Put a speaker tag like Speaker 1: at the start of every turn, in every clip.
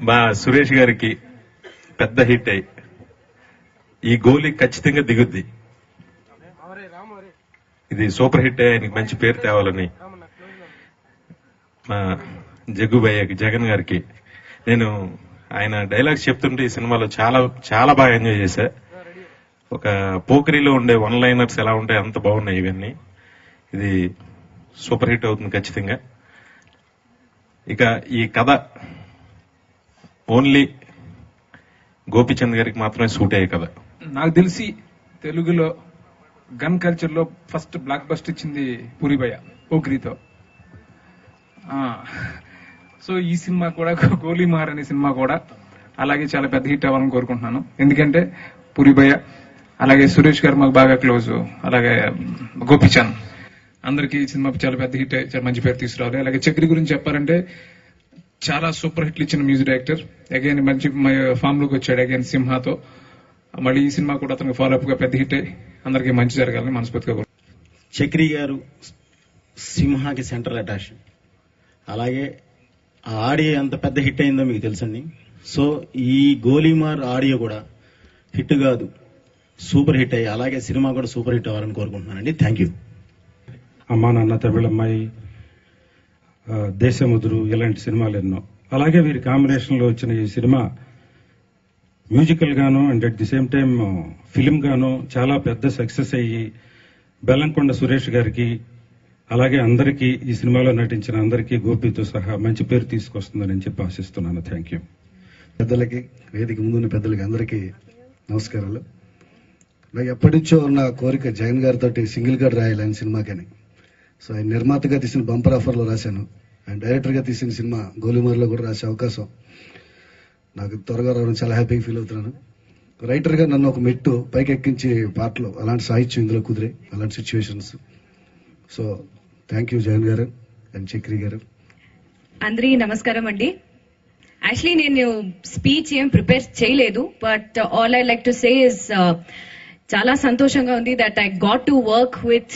Speaker 1: మా సురేష్ గారికి పెద్ద హిట్ అయ్యి ఈ గోలీ ఖచ్చితంగా దిగుద్ది. ఇది సూపర్ హిట్ అయ్యి ఆయనకి మంచి పేరు తేవాలని మా జగ్గు భయ్యకి, జగన్ గారికి నేను ఆయన డైలాగ్స్ చెప్తుంటే ఈ సినిమాలో చాలా చాలా బాగా ఎంజాయ్ చేశా. ఒక పోకరిలో ఉండే వన్ లైనర్స్ ఎలా ఉంటాయి అంత బాగున్నాయి ఇవన్నీ. ఇది సూపర్ హిట్ అవుతుంది ఖచ్చితంగా. ఇక ఈ కథ ఓన్లీ గోపీచంద్ గారికి మాత్రమే సూట్ అయ్యే కథ.
Speaker 2: నాకు తెలిసి తెలుగులో గన్ కల్చర్ లో ఫస్ట్ బ్లాక్ బస్ట్ ఇచ్చింది పూరిభయ్య పోక్రీతో. సో ఈ సినిమా కూడా గోలీమార్ అనే సినిమా కూడా అలాగే చాలా పెద్ద హిట్ అవ్వాలని కోరుకుంటున్నాను. ఎందుకంటే పూరిభయ్య అలాగే సురేష్ గారు మాకు బాగా క్లోజ్, అలాగే గోపీచంద్ అందరికి ఈ సినిమా చాలా పెద్ద హిట్, చాలా మంచి పేరు తీసుకురావాలి. అలాగే చక్రి గురించి చెప్పాలంటే చాలా సూపర్ హిట్లు ఇచ్చిన మ్యూజిక్ డైరెక్టర్, అగైన్ మంచి ఫామ్ లోకి వచ్చాడు అగైన్ సింహాతో. మళ్ళీ ఈ సినిమా కూడా అతనికి ఫాలో అప్ గా పెద్ద హిట్ అయ్యి అందరికీ మంచి జరగాలని మనస్ఫూర్తిగా.
Speaker 3: చక్రి గారు సింహాకి సెంట్రల్ అటాచ్, అలాగే ఆ ఆడియో ఎంత పెద్ద హిట్ అయిందో మీకు తెలుసండి. సో ఈ గోలీమార్ ఆడియో కూడా హిట్ కాదు, సూపర్ హిట్ అయ్యి అలాగే సినిమా కూడా సూపర్ హిట్ అవ్వాలని కోరుకుంటున్నానండి. Thank you.
Speaker 4: అమ్మా నాన్న తమిళమ్మాయి, దేశముదురు, ఇలాంటి సినిమాలు ఎన్నో. అలాగే వీరి కాంబినేషన్ లో వచ్చిన ఈ సినిమా మ్యూజికల్ గాను and at the same time film గాను చాలా పెద్ద సక్సెస్ అయ్యి బెల్లంకొండ సురేష్ గారికి అలాగే అందరికీ ఈ సినిమాలో నటించిన అందరికీ గోపితో సహా మంచి పేరు తీసుకొస్తుందని చెప్పి ఆశిస్తున్నాను. Thank you.
Speaker 5: పెద్దలకి, వేదిక ముందున్న పెద్దలకి అందరికీ నమస్కారాలు. నాకు ఎప్పటి నుంచో ఉన్న కోరిక జగన్ గారితో సింగిల్ కార్డ్ రాయాలి ఆయన సినిమాకని. సో ఆయన నిర్మాతగా తీసిన బంపర్ ఆఫర్లో రాశాను, ఆయన డైరెక్టర్గా తీసిన సినిమా గోలీమార్లో కూడా రాసే అవకాశం నాకు త్వరగా రావడం చాలా హ్యాపీగా ఫీల్ అవుతున్నాను. రైటర్గా నన్ను ఒక మెట్టు పైకి ఎక్కించి పాటలు అలాంటి సాహిత్యం ఇందులో కుదిరే అలాంటి situations. So thank you Jagan గారు అండ్ చక్రి గారు.
Speaker 6: అందరికీ నమస్కారం అండి. యాక్చువల్లీ నేను స్పీచ్ ఏం ప్రిపేర్ చేయలేదు, but all I like to say is చాలా సంతోషంగా ఉంది that I got to work with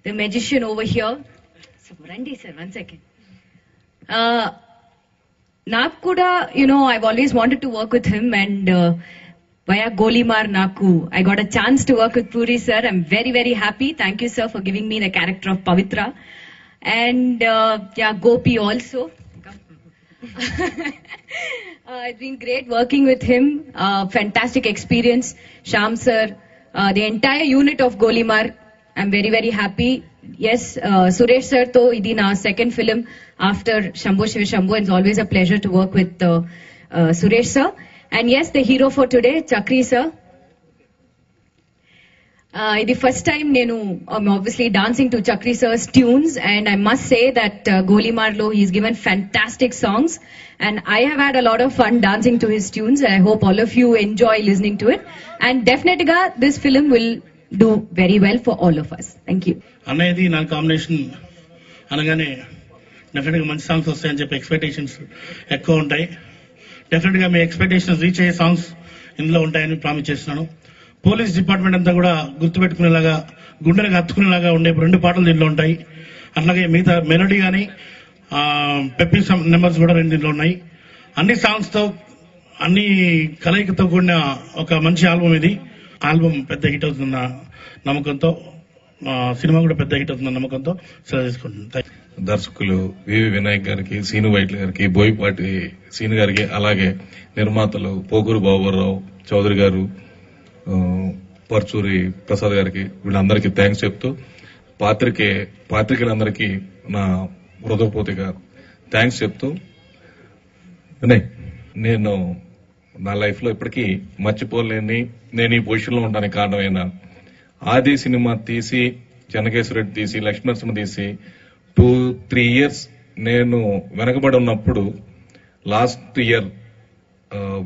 Speaker 6: the magician over here. రండి సార్, 1 సెకండ్. నాకు కూడా I always wanted to work with him and via Golimar Naku, I got a chance to work with Puri sir. I'm very, very happy. Thank you, sir, for giving me the character of Pavitra. And Gopi also. It's been great working with him. Fantastic experience. Sham sir, the entire unit of Golimar. I'm very, very happy. Yes, Suresh sir, to idi na second film after Shambho Shiva Shambho. It's always a pleasure to work with Suresh sir. And yes, the hero for today, Chakri sir. The first time I'm obviously dancing to Chakri sir's tunes, and I must say that Golimar lo he's given fantastic songs, and I have had a lot of fun dancing to his tunes. I hope all of you enjoy listening to it, and definitely this film will do very well for all of us. Thank you.
Speaker 7: Anayadi na combination anagane definitely manchi songs vastayani cheppi expectations ekko untayi. Definite గా మీ expectations reach అయ్యే songs ఇందులో ఉంటాయని promise చేస్తున్నాను. Police department అంతా కూడా గుర్తుపెట్టుకునేలాగా, గుండెలకు హత్తుకునేలాగా ఉండే 2 పాటలు దీంట్లో ఉంటాయి. అట్లాగే మిగతా మెలోడీ కానీ పెప్పీ నెంబర్స్ కూడా 2 దీంట్లో ఉన్నాయి. అన్ని సాంగ్స్ తో అన్ని కలయికతో కూడిన ఒక మంచి ఆల్బమ్ ఇది. ఆల్బమ్ పెద్ద హిట్ అవుతున్న నమ్మకంతో, సినిమా కూడా పెద్ద హిట్ అవుతున్న నమ్మకంతో సెలవు తీసుకుంటున్నాను.
Speaker 1: దర్శకులు వివి వినాయక్ గారికి, సీను వైట్ల గారికి, బోయపాటి సీను గారికి, అలాగే నిర్మాతలు పోకూరు బాబురావు చౌదరి గారు, పర్చూరి ప్రసాద్ గారికి, వీళ్ళందరికీ థ్యాంక్స్ చెప్తూ పాత్రికలందరికీ నా హృదయపూర్తిగా థ్యాంక్స్ చెప్తూ, నేను నా లైఫ్ లో ఇప్పటికీ మర్చిపోలేని, నేను ఈ పొజిషన్ లో ఉండడానికి కారణమైన ఆది సినిమా తీసి, చెన్నకేశ్వరరెడ్డి తీసి, లక్ష్మీనరసింహ తీసి 2-3 years నేను వెనకబడి ఉన్నప్పుడు లాస్ట్ ఇయర్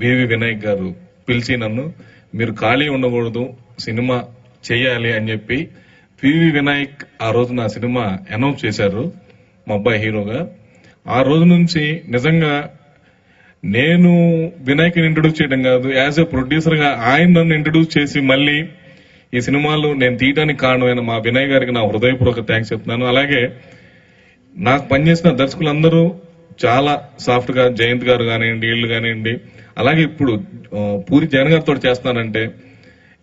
Speaker 1: వివి వినాయక్ గారు పిలిచి నన్ను, మీరు ఖాళీ ఉండకూడదు, సినిమా చేయాలి అని చెప్పి వివి వినాయక్ ఆ రోజు నా సినిమా అనౌన్స్ చేశారు మా అబ్బాయి హీరోగా. ఆ రోజు నుంచి నిజంగా నేను వినాయక్ ఇంట్రొడ్యూస్ చేయడం కాదు, యాజ్ ఎ ప్రొడ్యూసర్ గా ఆయన నన్ను ఇంట్రొడ్యూస్ చేసి మళ్ళీ ఈ సినిమాలో నేను తీయడానికి కారణమైన మా వినయ్ గారికి నా హృదయపూర్వక థ్యాంక్స్ చెప్తున్నాను. అలాగే నాకు పనిచేసిన దర్శకులందరూ చాలా సాఫ్ట్ గా జయంత్ గారు కానివ్వండి, వీళ్ళు కానివ్వండి, అలాగే ఇప్పుడు పూరి జగన్ గారితో చేస్తానంటే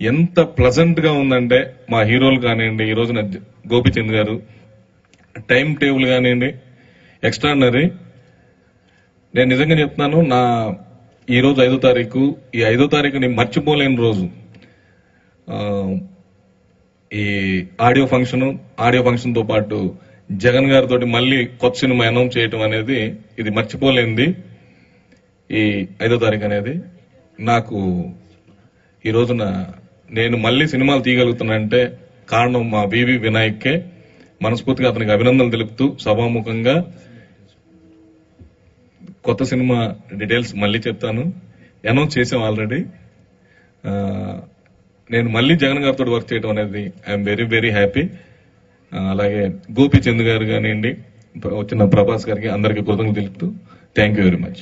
Speaker 1: ఎంత ప్లజెంట్ గా ఉందంటే మా హీరోలు కానివ్వండి, ఈ రోజున గోపిచంద్ గారు టైం టేబుల్ కానివ్వండి ఎక్స్ట్రాడినరీ. నేను నిజంగా చెప్తున్నాను, ఈ రోజు 5వ తారీఖు, ఈ 5వ తారీఖుని మర్చిపోలేని రోజు. ఈ ఆడియో ఫంక్షన్ తో పాటు జగన్ గారితో మళ్ళీ కొత్త సినిమా అనౌన్స్ చేయటం అనేది ఇది మర్చిపోలేనిది. ఈ 5వ తారీఖు అనేది నాకు ఈ రోజున నేను మళ్ళీ సినిమాలు తీయగలుగుతున్నానంటే కారణం మా వివి వినాయక్కే. మనస్ఫూర్తిగా అతనికి అభినందనలు తెలుపుతూ సభాముఖంగా కొత్త సినిమా డీటెయిల్స్ మళ్ళీ చెప్తాను. అనౌన్స్ చేసాం ఆల్రెడీ. నేను మళ్ళీ జగన్ గారితో వర్క్ చేయడం అనేది ఐఎమ్ వెరీ వెరీ హ్యాపీ. అలాగే గోపిచంద్ గారు కానివ్వండి, వచ్చిన ప్రభాస్ గారికి అందరికీ కృతజ్ఞతలు తెలుపుతూ థ్యాంక్ యూ వెరీ మచ్.